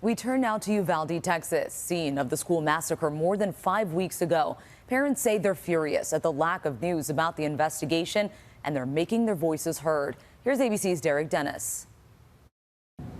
We turn now to Uvalde, Texas, scene of the school massacre more than 5 weeks ago. Parents say they're furious at the lack of news about the investigation, and they're making their voices heard. Here's ABC's Derek Dennis.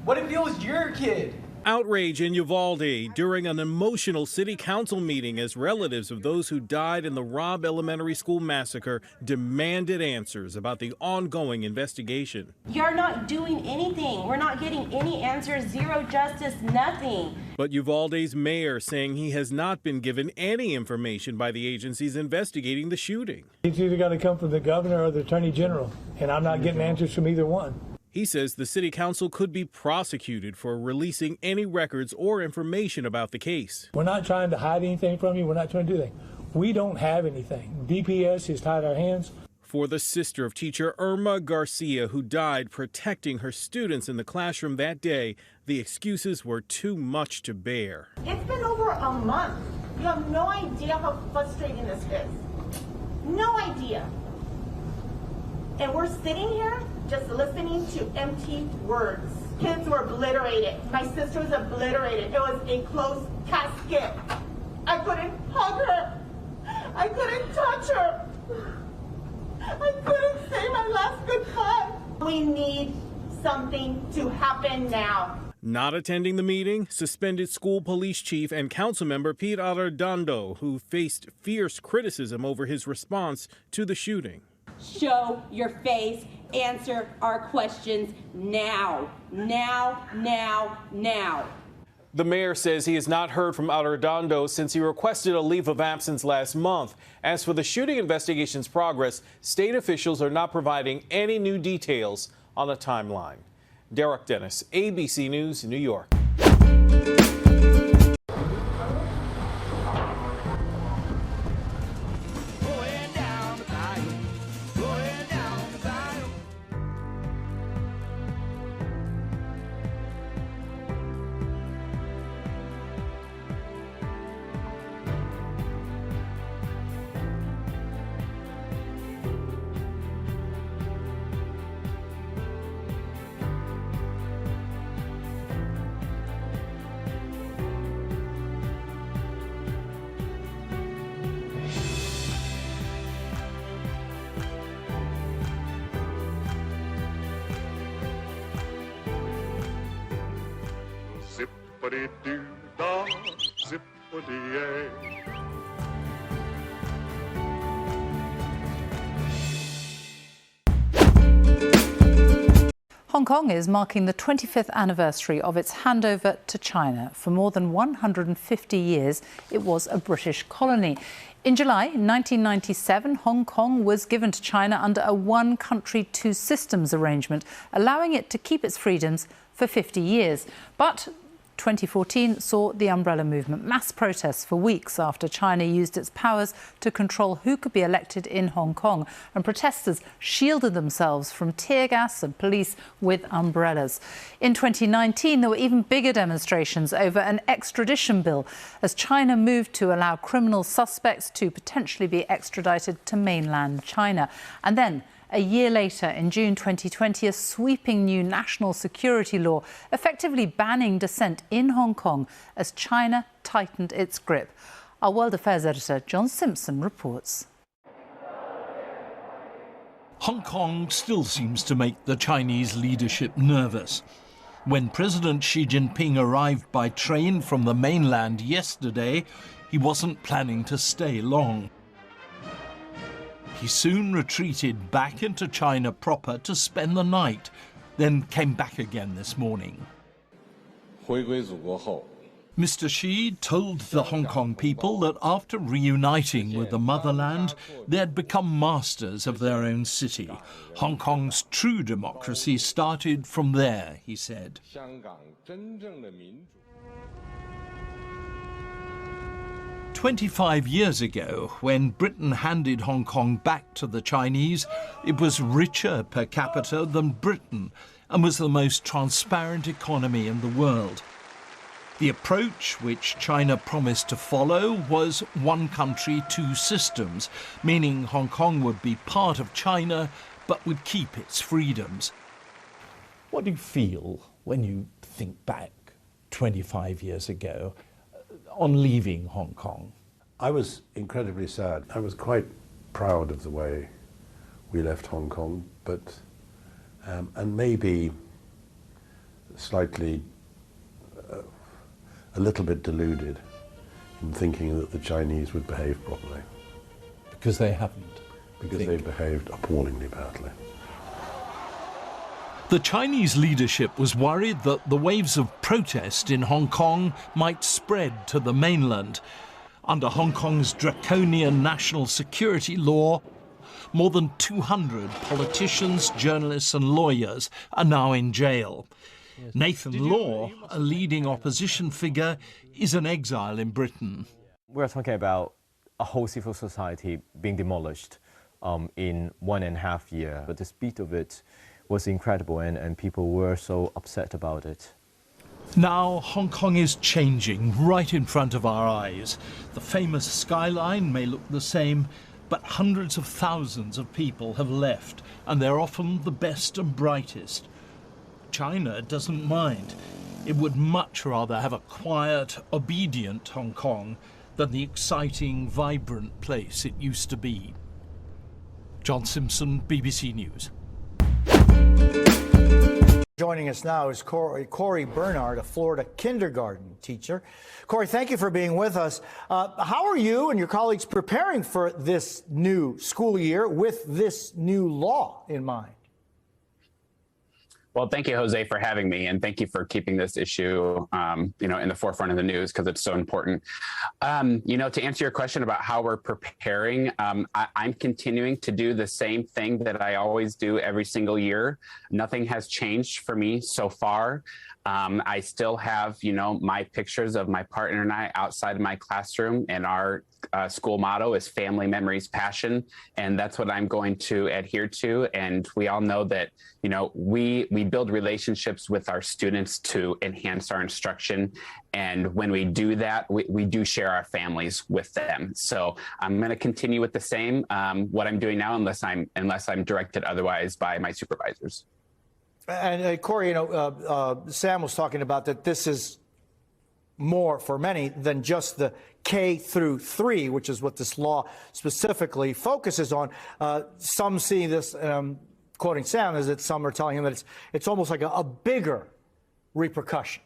What if it was your kid? Outrage in Uvalde during an emotional city council meeting as relatives of those who died in the RobbElementary school massacre demanded answers about the ongoing investigation. You're not doing anything. We're not getting any answers, zero justice, nothing. But Uvalde's mayor saying he has not been given any information by the agencies investigating the shooting. It's either got to come from the governor or the attorney general, and I'm not getting answers from either one. He says the city council could be prosecuted for releasing any records or information about the case. We're not trying to hide anything from you. We're not trying to do anything. We don't have anything. DPS has tied our hands. For the sister of teacher Irma Garcia, who died protecting her students in the classroom that day, the excuses were too much to bear. It's been over a month. You have no idea how frustrating this is. No idea. And we're sitting here just listening to empty words. Kids were obliterated. My sister was obliterated. It was a closed casket. I couldn't hug her. I couldn't touch her. I couldn't say my last goodbye. We need something to happen now. Not attending the meeting, suspended school police chief and council member Pete Arredondo, who faced fierce criticism over his response to the shooting. Show your face, answer our questions now. Now, now, now. The mayor says he has not heard from Arredondo since he requested a leave of absence last month. As for the shooting investigation's progress, state officials are not providing any new details on the timeline. Derek Dennis, ABC News, New York. Zippity-doo-dah, zippity-yay. Hong Kong is marking the 25th anniversary of its handover to China. For more than 150 years, it was a British colony. In July 1997, Hong Kong was given to China under a one country, two systems arrangement, allowing it to keep its freedoms for 50 years. But 2014 saw the umbrella movement, mass protests for weeks after China used its powers to control who could be elected in Hong Kong, and protesters shielded themselves from tear gas and police with umbrellas. In 2019, there were even bigger demonstrations over an extradition bill as China moved to allow criminal suspects to potentially be extradited to mainland China. And then, a year later, in June 2020, a sweeping new national security law effectively banning dissent in Hong Kong as China tightened its grip. Our World Affairs editor John Simpson reports. Hong Kong still seems to make the Chinese leadership nervous. When President Xi Jinping arrived by train from the mainland yesterday, he wasn't planning to stay long. He soon retreated back into China proper to spend the night, then came back again this morning. Mr. Xi told the Hong Kong people that after reuniting with the motherland, they had become masters of their own city. Hong Kong's true democracy started from there, he said. 25 years ago, when Britain handed Hong Kong back to the Chinese, it was richer per capita than Britain and was the most transparent economy in the world. The approach which China promised to follow was one country, two systems, meaning Hong Kong would be part of China but would keep its freedoms. What do you feel when you think back 25 years ago on leaving Hong Kong? I was incredibly sad. I was quite proud of the way we left Hong Kong, but and maybe slightly a little bit deluded in thinking that the Chinese would behave properly. Because they haven't. Because they behaved appallingly badly. The Chinese leadership was worried that the waves of protest in Hong Kong might spread to the mainland. Under Hong Kong's draconian national security law, more than 200 politicians, journalists and lawyers are now in jail. Nathan Law, a leading opposition figure, is an exile in Britain. We're talking about a whole civil society being demolished in 1.5 years. But the speed of it was incredible, and people were so upset about it. Now Hong Kong is changing right in front of our eyes. The famous skyline may look the same, but hundreds of thousands of people have left, and they're often the best and brightest. China doesn't mind. It would much rather have a quiet, obedient Hong Kong than the exciting, vibrant place it used to be. John Simpson, BBC News. Joining us now is Corey Bernard, a Florida kindergarten teacher. Corey, thank you for being with us. How are you and your colleagues preparing for this new school year with this new law in mind? Well, thank you, Jose, for having me, and thank you for keeping this issue, in the forefront of the news, because it's so important. To answer your question about how we're preparing, I'm continuing to do the same thing that I always do every single year. Nothing has changed for me so far. I still have, my pictures of my partner and I outside of my classroom, and our school motto is family, memories, passion. And that's what I'm going to adhere to. And we all know that, we build relationships with our students to enhance our instruction. And when we do that, we do share our families with them. So I'm going to continue with the same, what I'm doing now, unless I'm directed otherwise by my supervisors. And Corey, Sam was talking about that this is more for many than just the K through 3, which is what this law specifically focuses on. Some see this, quoting Sam, is that some are telling him that it's almost like a bigger repercussion.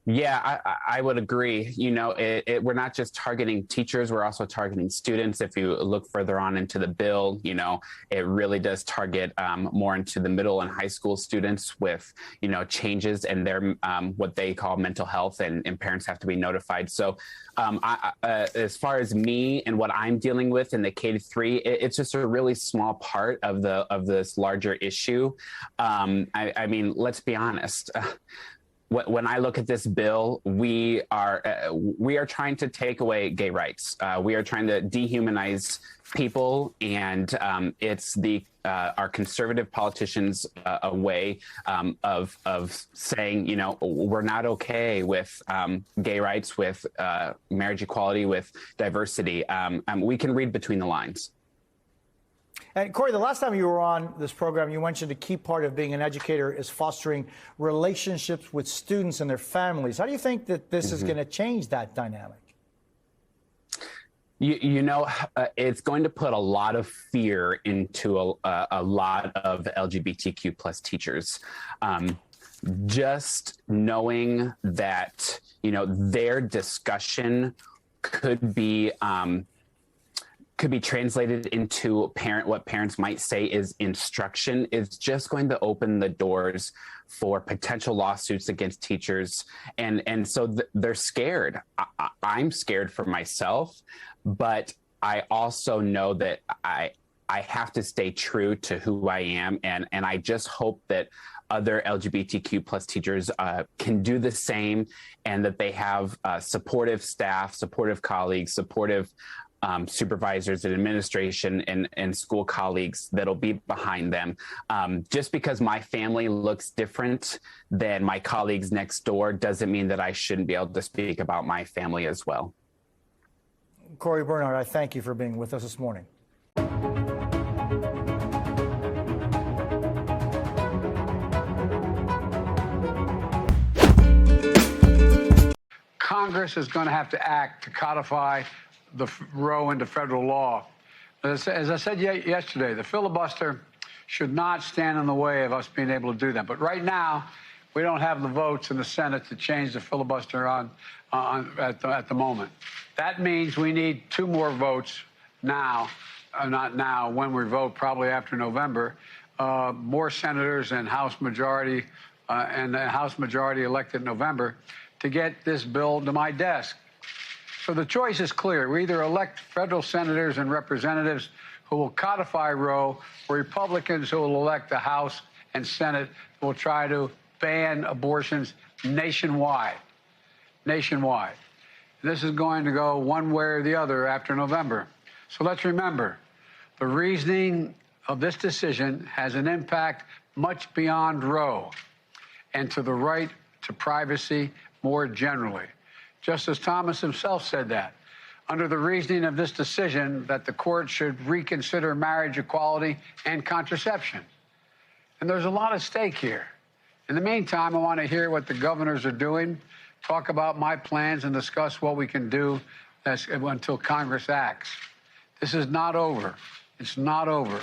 Yeah, I would agree. We're not just targeting teachers, we're also targeting students. If you look further on into the bill, it really does target more into the middle and high school students with, changes in their what they call mental health, and parents have to be notified. So as far as me and what I'm dealing with in the K-3, it's just a really small part of this larger issue. I mean, let's be honest. When I look at this bill, we are trying to take away gay rights. We are trying to dehumanize people, and it's our conservative politicians a way of saying, we're not okay with gay rights, with marriage equality, with diversity. We can read between the lines. And Corey, the last time you were on this program, you mentioned a key part of being an educator is fostering relationships with students and their families. How do you think that this is going to change that dynamic? It's going to put a lot of fear into a lot of LGBTQ plus teachers. Just knowing that, their discussion could be translated into what parents might say is instruction, is just going to open the doors for potential lawsuits against teachers. And so they're scared. I'm scared for myself, but I also know that I have to stay true to who I am. And I just hope that other LGBTQ plus teachers can do the same, and that they have supportive staff, supportive colleagues, supportive supervisors and administration and school colleagues that'll be behind them. Just because my family looks different than my colleagues next door doesn't mean that I shouldn't be able to speak about my family as well. Corey Bernard, I thank you for being with us this morning. Congress is going to have to act to codify the Roe into federal law. As I said yesterday, the filibuster should not stand in the way of us being able to do that. But right now, we don't have the votes in the Senate to change the filibuster at the moment. That means we need 2 more votes now, not now, when we vote, probably after November, more senators and House majority elected in November to get this bill to my desk. So the choice is clear. We either elect federal senators and representatives who will codify Roe, or Republicans who will elect the House and Senate who will try to ban abortions nationwide. Nationwide. This is going to go one way or the other after November. So let's remember, the reasoning of this decision has an impact much beyond Roe and to the right to privacy more generally. Justice Thomas himself said that. Under the reasoning of this decision, that the court should reconsider marriage equality and contraception. And there's a lot at stake here. In the meantime, I want to hear what the governors are doing, talk about my plans, and discuss what we can do until Congress acts. This is not over. It's not over.